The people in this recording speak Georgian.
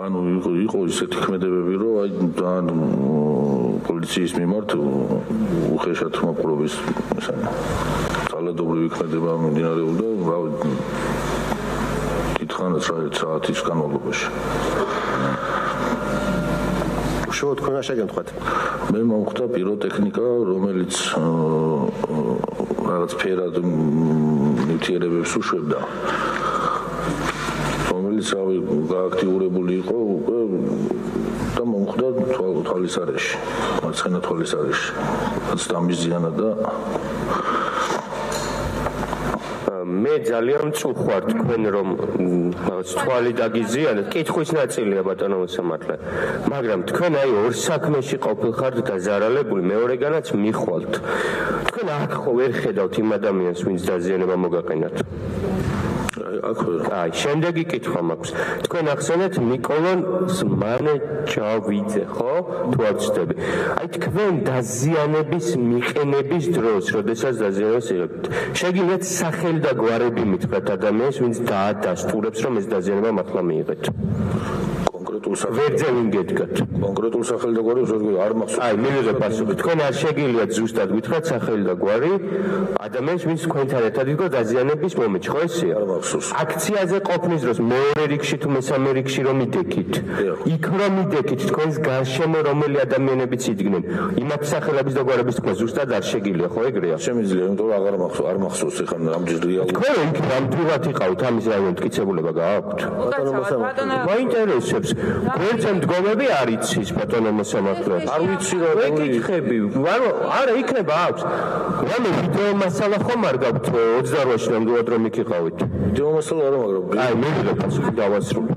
ანუ იყო ისეთი ქმედებები, რომ აი ძალიან პოლიციის მიმართ უხეშად მოპყრობის ძალადობრივი ქმედება მიმდინარეობდა, დიდხანს საათის განმავლობაში. უშუალოდ თქვენ შეგემთხვათ. მე მომხვდა პიროტექნიკა, რომელიც რაღაც ფერად ნივთიერებებს უშვებდა. რომელიც გააქტიურებული იყო უკვე და მომხვდა თვალის არეში, მარცხენა თვალის არეში. რაც დამიზიანა და მე ძალიან მწუხვარ თქვენ რომ რაღაც თვალი დაგიზიანეთ, კითხვის ნაწილია ბატონო მოსამართლე. მაგრამ თქვენ აი ორ საქმეში ყოფილხართ დაზარალებული, მეორეგანაც მიხვალთ. თქვენ აქ ხო ვერ ხედავთ იმ ადამიანს, ვინც დაზიანება მოგაყენათ. აი, შემდეგი კითხვა მაქვს. თქვენ ახსენეთ ნიკოლონ ზმანეჯავიძე, ხო? თუ არ ვცდები. აი, თქვენ დაზიანების მიყენების დროს, როდესაც დაზიანებას იღებთ, შეგიძლიათ სახელი და გვარები მითხრათ ადამიანს, ვინც დაადასტურებს, რომ ეს დაზიანება მართლა მიიღეთ. ვერძე ვინ გედგათ? კონკრეტულ სახელი და გვარი არ მახსოვს. აი, მივიღებ პასუხი. თქვენ არ შეგიძლიათ ზუსტად გითხრათ სახელი და გვარი ადამიანს, ვინც თქვენთან ერთად იყო დაზიანების მომენტში, ხო ესეა? არ მახსოვს. აქციაზე ყოფნის დროს მეორე რიგში თუ მესამე რიგში რომ იდექით. იქ რომ იდექით, თქვენს გარშემო რომელი ადამიანებიც იდგნენ. იმათ სახელების და გვარების თქვენ ზუსტად არ შეგიძლია, ხო ეგრეა? შემიძლია, იმიტომ რომ არ მახსოვს ეხლა ამჯერ რეალურად. თქვენ იქ რამდენად იყავთ ამის რაიონით მტკიცებულება გააქვთ? მაინტერესებს. გვერდზე მდგომები არ იცის ბატონო მოსამართლე. არ ვიცი რა ეკითხები. არა იქნება აქვს. რამე ვიდეო მასალა ხომ არ გაქვთ 28-ში ნამდვილად რომ იქ იყავით? ვიდეო მასალა არა, მაგრამ აი მივიღებ პასუხი დავასრულე.